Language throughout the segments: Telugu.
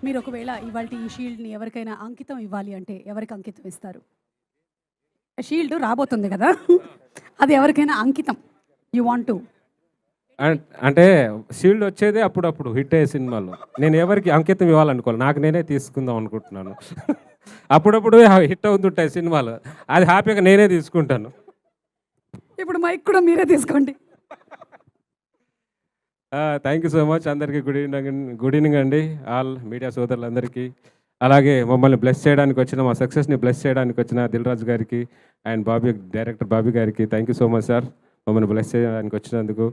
మీరు ఒకవేళ ఇవాల్టి ఈ షీల్డ్‌ని ఎవరికైనా అంకితం ఇవ్వాలి అంటే ఎవరికి అంకితం ఇస్తారు? షీల్డ్ రాబోతుంది గదా! అది ఎవరికైనా అంకితం. You want to. అంటే షీల్డ్ వచ్చేదే అప్పుడప్పుడు హిట్ అయ్యే సినిమాలో. నేను ఎవరికి అంకితం ఇవ్వాలనుకోను. నాకు నేనే తీసుకుందాం అనుకుంటున్నాను. అప్పుడప్పుడు హిట్ అవుతుంటాయి సినిమాలు. అది హ్యాపీగా నేనే తీసుకుంటాను. ఇప్పుడు మైక్ కూడా మీరే తీసుకోండి. థ్యాంక్ యూ సో మచ్ అందరికీ గుడ్ ఈవినింగ్ అండి. ఆల్ మీడియా సోదరులందరికీ. అలాగే మమ్మల్ని బ్లెస్ చేయడానికి వచ్చిన మా సక్సెస్‌ని బ్లెస్ చేయడానికి వచ్చిన దిల్ రాజు గారికి అండ్ డైరెక్టర్ బాబీ గారికి thank you so much sir. మమ్మల్ని బ్లెస్ చేయడానికి వచ్చినందుకు.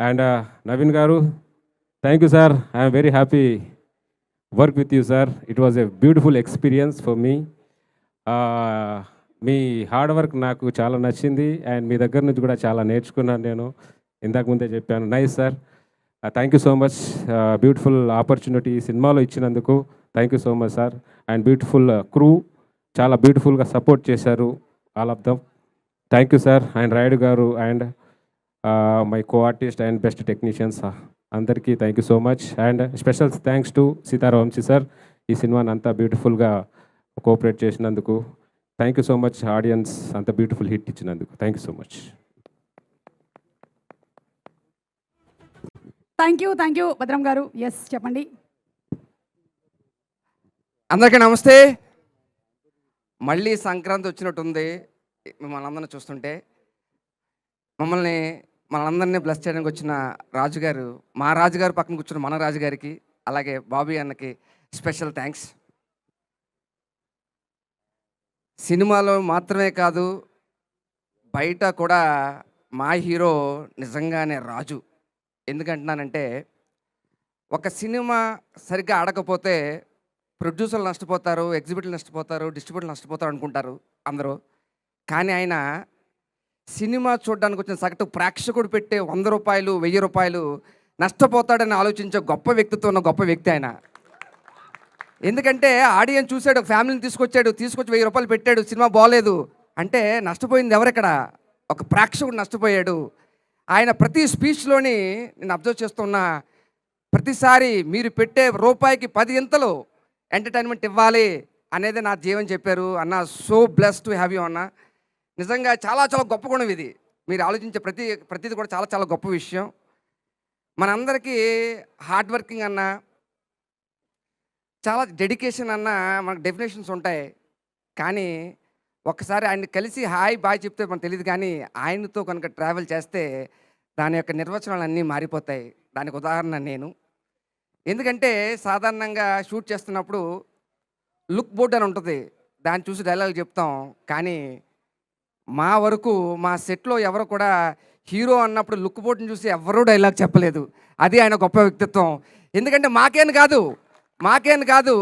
అండ్ నవీన్ గారు thank you sir. I'm very happy work with you sir. It was a beautiful experience for me. Me hard work నాకు చాలా నచ్చింది అండ్ మీ దగ్గర నుంచి కూడా చాలా నేర్చుకున్నాను నేను. ఇందాక ముందే చెప్పాను. Nice sir. Thank you so much. Beautiful opportunity సినిమాలో ఇచ్చినందుకు thank you so much sir. And beautiful crew చాలా బ్యూటిఫుల్గా సపోర్ట్ చేశారు all of them. Thank you sir. And Rayudu గారు and my co artist and best technicians అందరికీ thank you so much. And special thanks to Sitaravamshi sir ఈ సినిమాని అంతా బ్యూటిఫుల్గా కోఆపరేట్ చేసినందుకు. Thank you so much audience అంత బ్యూటిఫుల్ హిట్ ఇచ్చినందుకు. Thank you so much. Thank you భద్రం గారు. యెస్ చెప్పండి. అందరికీ నమస్తే. మళ్ళీ సంక్రాంతి వచ్చినట్టుంది మిమ్మల్ని అందరిని చూస్తుంటే. మనందరినీ బ్లెస్ చేయడానికి వచ్చిన రాజుగారు, మా రాజుగారు పక్కన కూర్చున్న మన రాజుగారికి, అలాగే బాబీ అన్నకి స్పెషల్ థ్యాంక్స్. సినిమాలో మాత్రమే కాదు బయట కూడా మా హీరో నిజంగానే రాజు. ఎందుకంటున్నానంటే ఒక సినిమా సరిగ్గా ఆడకపోతే ప్రొడ్యూసర్లు నష్టపోతారు, ఎగ్జిబిటర్లు నష్టపోతారు, డిస్ట్రిబ్యూటర్లు నష్టపోతారు అనుకుంటారు అందరూ. కానీ ఆయన సినిమా చూడడానికి వచ్చిన సగటు ప్రేక్షకుడు పెట్టే 100 రూపాయలు 1000 రూపాయలు నష్టపోతాడని ఆలోచించే గొప్ప వ్యక్తితో ఉన్న గొప్ప వ్యక్తి ఆయన. ఎందుకంటే ఆడియన్స్ చూశాడు, ఫ్యామిలీని తీసుకొచ్చి 1000 రూపాయలు పెట్టాడు, సినిమా బాగోలేదు అంటే నష్టపోయింది ఎవరెక్కడ? ఒక ప్రేక్షకుడు నష్టపోయాడు. ఆయన ప్రతి స్పీచ్లోని నేను అబ్జర్వ్ చేస్తున్నా, ప్రతిసారి మీరు పెట్టే రూపాయికి 10 ఇంతలు ఎంటర్టైన్మెంట్ ఇవ్వాలి అనేది నా జీవన్ చెప్పారు అన్న. So bless to have you అన్న. నిజంగా చాలా చాలా గొప్ప గుణం ఇది. మీరు ఆలోచించే ప్రతిది కూడా చాలా చాలా గొప్ప విషయం. మనందరికీ హార్డ్ వర్కింగ్ అన్న, చాలా డెడికేషన్ అన్న మనకు డెఫినేషన్స్ ఉంటాయి. కానీ ఒక్కసారి ఆయన్ని కలిసి హాయ్ బాయ్ చెప్తే మనకు తెలియదు, కానీ ఆయనతో కనుక ట్రావెల్ చేస్తే దాని యొక్క నిర్వచనాలు అన్నీ మారిపోతాయి. దానికి ఉదాహరణ నేను. ఎందుకంటే సాధారణంగా షూట్ చేస్తున్నప్పుడు లుక్ బోర్డ్ అని ఉంటుంది, దాన్ని చూసి డైలాగ్ చెప్తాం. కానీ మా వరకు మా సెట్లో ఎవరు కూడా హీరో అన్నప్పుడు లుక్ బోర్డ్ని చూసి ఎవరూ డైలాగ్ చెప్పలేదు. అది ఆయన గొప్ప వ్యక్తిత్వం. ఎందుకంటే మాకేం కాదు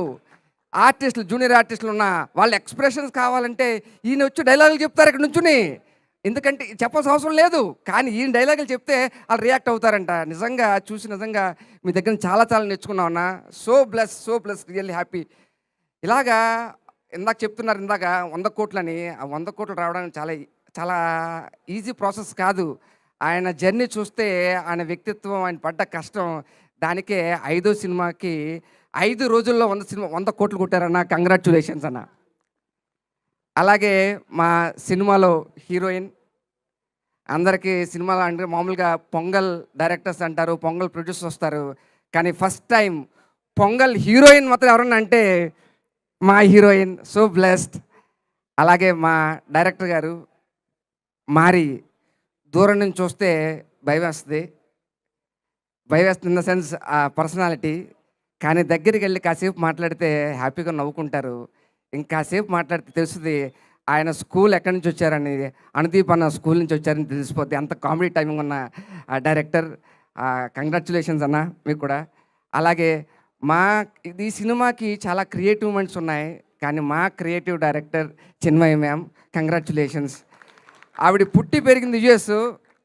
ఆర్టిస్టులు, జూనియర్ ఆర్టిస్టులు ఉన్న వాళ్ళ ఎక్స్ప్రెషన్స్ కావాలంటే ఈయన వచ్చి డైలాగులు చెప్తారు ఇక్కడ నుంచుని. ఎందుకంటే చెప్పాల్సిన అవసరం లేదు, కానీ ఈయన డైలాగులు చెప్తే వాళ్ళు రియాక్ట్ అవుతారంట. నిజంగా చూసి నిజంగా మీ దగ్గర చాలా చాలా నేర్చుకున్నాం అన్న. So bless really happy. ఇలాగా ఇందాక చెప్తున్నారు, ఇందాక 100 కోట్లని. ఆ 100 కోట్లు రావడానికి చాలా చాలా ఈజీ ప్రాసెస్ కాదు. ఆయన జర్నీ చూస్తే ఆయన వ్యక్తిత్వం, ఆయన పడ్డ కష్టం, దానికే 5వ సినిమాకి 5 రోజుల్లో 100 కోట్లు కొట్టారన్న. కంగ్రాచ్యులేషన్స్ అన్న. అలాగే మా సినిమాలో హీరోయిన్ అందరికీ సినిమాలో అంటే మామూలుగా పొంగల్ డైరెక్టర్స్ అంటారు, పొంగల్ ప్రొడ్యూసర్స్ వస్తారు, కానీ ఫస్ట్ టైం పొంగల్ హీరోయిన్ మాత్రం ఎవరన్నా అంటే మా హీరోయిన్. So blessed. అలాగే మా డైరెక్టర్ గారు మారి, దూరం నుంచి చూస్తే భయం వేస్తుంది ఇన్ ద సెన్స్ ఆ పర్సనాలిటీ. కానీ దగ్గరికి వెళ్ళి కాసేపు మాట్లాడితే హ్యాపీగా నవ్వుకుంటారు. ఇంకాసేపు మాట్లాడితే తెలుస్తుంది ఆయన స్కూల్ ఎక్కడి నుంచి వచ్చారని. అనుదీప్ అన్న స్కూల్ నుంచి వచ్చారని తెలిసిపోద్ది. అంత కామెడీ టైమింగ్ ఉన్న డైరెక్టర్. కంగ్రాచ్యులేషన్స్ అన్న మీకు కూడా. అలాగే ఈ సినిమాకి చాలా క్రియేటివ్ మూమెంట్స్ ఉన్నాయి, కానీ మా creative director Chinmayi ma'am, congratulations. ఆవిడ పుట్టి పెరిగింది యుఎస్,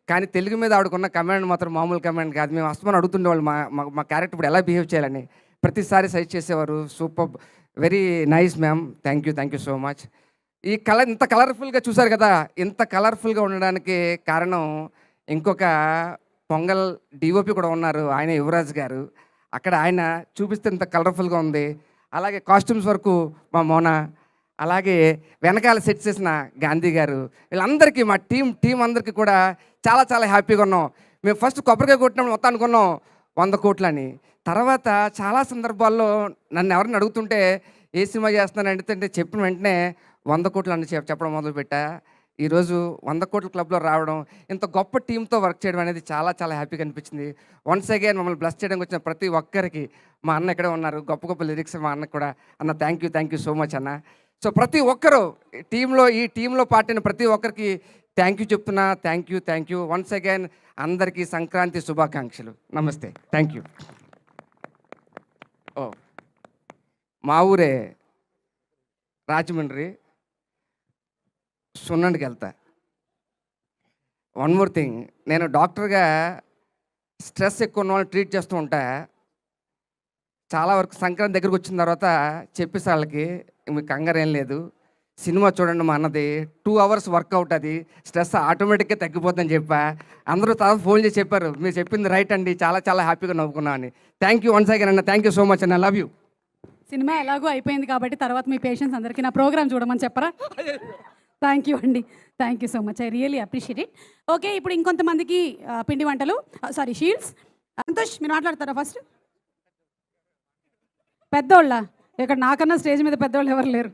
కానీ తెలుగు మీద ఆవిడకున్న కమాండ్ మాత్రం మామూలు కమాండ్ కాదు. మేము అస్తమానం అడుగుతుండేవాళ్ళు మా క్యారెక్టర్ ఇప్పుడు ఎలా బిహేవ్ చేయాలని. ప్రతిసారి సజెస్ట్ చేసేవారు. Super, very nice ma'am. Thank you so much. ఈ ఇంత కలర్ఫుల్గా చూసారు కదా, ఇంత కలర్ఫుల్గా ఉండడానికి కారణం ఇంకొక పొంగల్ డిఓపి కూడా ఉన్నారు, ఆయన యువరాజ్ గారు. అక్కడ ఆయన చూపిస్తే ఇంత కలర్ఫుల్గా ఉంది. అలాగే కాస్ట్యూమ్స్ వరకు మా మోన, అలాగే వెనకాల సెట్ చేసిన గాంధీ గారు, వీళ్ళందరికీ మా టీం అందరికీ కూడా చాలా చాలా హ్యాపీగా ఉన్నాం. మేము ఫస్ట్ కొబ్బరికాయ కొట్టినప్పుడు మొత్తం అనుకున్నాం 100 కోట్లని. తర్వాత చాలా సందర్భాల్లో నన్ను ఎవరిని అడుగుతుంటే ఏ సినిమా చేస్తున్నాను అంటే చెప్పిన వెంటనే 100 కోట్లు అని చెప్పడం మొదలుపెట్టా. ఈరోజు 100 కోట్ల క్లబ్లో రావడం, ఇంత గొప్ప టీంతో వర్క్ చేయడం అనేది చాలా చాలా హ్యాపీగా అనిపించింది. వన్స్ అగైన్ మమ్మల్ని బ్లెస్ చేయడానికి వచ్చిన ప్రతి ఒక్కరికి, మా అన్న ఇక్కడే ఉన్నారు, గొప్ప గొప్ప లిరిక్స్ మా అన్నకు కూడా. అన్న థ్యాంక్ యూ సో మచ్ అన్న. సో ప్రతి ఒక్కరు ఈ టీంలో పార్ట్ అయిన ప్రతి ఒక్కరికి థ్యాంక్ యూ చెప్తున్నా. Thank you once again. అందరికీ సంక్రాంతి శుభాకాంక్షలు. నమస్తే. Thank you. ఓ మా ఊరే రాజమండ్రి, సున్నండికి వెళ్తా. వన్ మోర్ థింగ్, నేను డాక్టర్గా స్ట్రెస్ ఎక్కువ ఉన్న వాళ్ళని ట్రీట్ చేస్తూ ఉంటా. చాలా వరకు సంక్రాంతి దగ్గరకు వచ్చిన తర్వాత చెప్పేసి వాళ్ళకి, మీకు కంగారు ఏం లేదు, సినిమా చూడండి మా అన్నది 2 hours వర్కౌట్, అది స్ట్రెస్ ఆటోమేటిక్గా తగ్గిపోతుందని చెప్పా. అందరూ తర్వాత ఫోన్ చేసి చెప్పారు, మీరు చెప్పింది రైట్ అండి, చాలా చాలా హ్యాపీగా నవ్వుకున్నాను అని. థ్యాంక్ యూ వన్స్ అగైన్ అన్న. థ్యాంక్ యూ సో మచ్ అన్న. Love you. సినిమా ఎలాగో అయిపోయింది కాబట్టి తర్వాత మీ పేషెంట్స్ అందరికీ నా ప్రోగ్రామ్ చూడమని చెప్పరా? థ్యాంక్ యూ అండి. Thank you so much. I really appreciate it. Okay, ఇప్పుడు ఇంకొంతమందికి పిండి వంటలు, సారీ షీల్డ్స్. సంతోష్ మీరు మాట్లాడతారా ఫస్ట్? పెద్దోళ్ళ ఇక్కడ నాకన్నా స్టేజ్ మీద పెద్దోళ్ళు ఎవరు లేరు.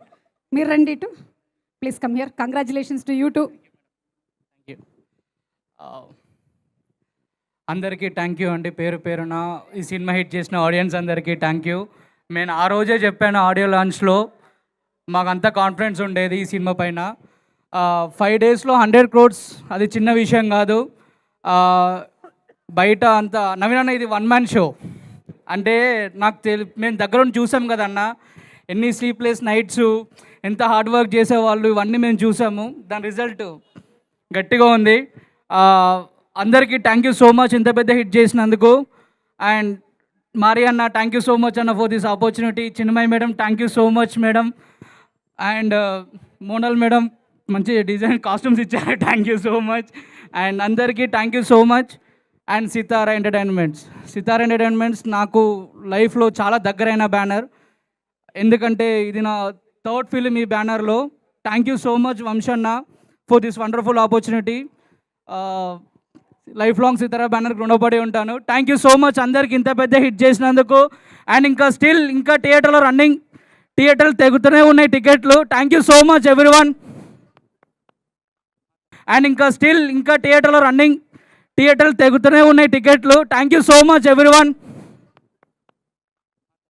మీరు రండి ఇటు, please come here. Congratulations to you two. అందరికీ థ్యాంక్ యూ అండి, పేరు పేరున ఈ సినిమా హిట్ చేసిన ఆడియన్స్ అందరికీ థ్యాంక్ యూ. నేను ఆ రోజే చెప్పాను ఆడియో లాంచ్లో, మాకంతా కాన్ఫిడెన్స్ ఉండేది ఈ సినిమా పైన. 5 daysలో 100 crores అది చిన్న విషయం కాదు. బయట అంతా నవీన్ అన్న ఇది 1-man షో అంటే నాకు మేము దగ్గర ఉండి చూసాం కదన్న, ఎన్ని స్లీప్లెస్ నైట్స్, ఎంత హార్డ్ వర్క్ చేసేవాళ్ళు, ఇవన్నీ మేము చూసాము. దాని రిజల్ట్ గట్టిగా ఉంది. అందరికీ థ్యాంక్ యూ సో మచ్ ఇంత పెద్ద హిట్ చేసినందుకు. అండ్ మారి అన్న థ్యాంక్ యూ సో మచ్ అన్న for this opportunity. Chinmay madam thank you so much madam. And Monal madam మంచి డిజైన్ కాస్ట్యూమ్స్ ఇచ్చారు, thank you so much. And అందరికీ thank you so much. And Sithara entertainments నాకు లైఫ్లో చాలా దగ్గరైన బ్యానర్, ఎందుకంటే ఇది నా 3rd ఫిలిం ఈ బ్యానర్లో. థ్యాంక్ యూ సో మచ్ వంశన్న for this wonderful opportunity. Life long Sithara బ్యానర్కి రుణపడి ఉంటాను. థ్యాంక్ యూ సో మచ్ అందరికి ఇంత పెద్ద హిట్ చేసినందుకు. అండ్ ఇంకా థియేటర్లో థియేటర్లు తెగుతూనే ఉన్నాయి టికెట్లు. Thank you so much everyone. And ఇంకా థియేటర్లు తెగుతూనే ఉన్నాయి టికెట్లు. Thank you so much everyone.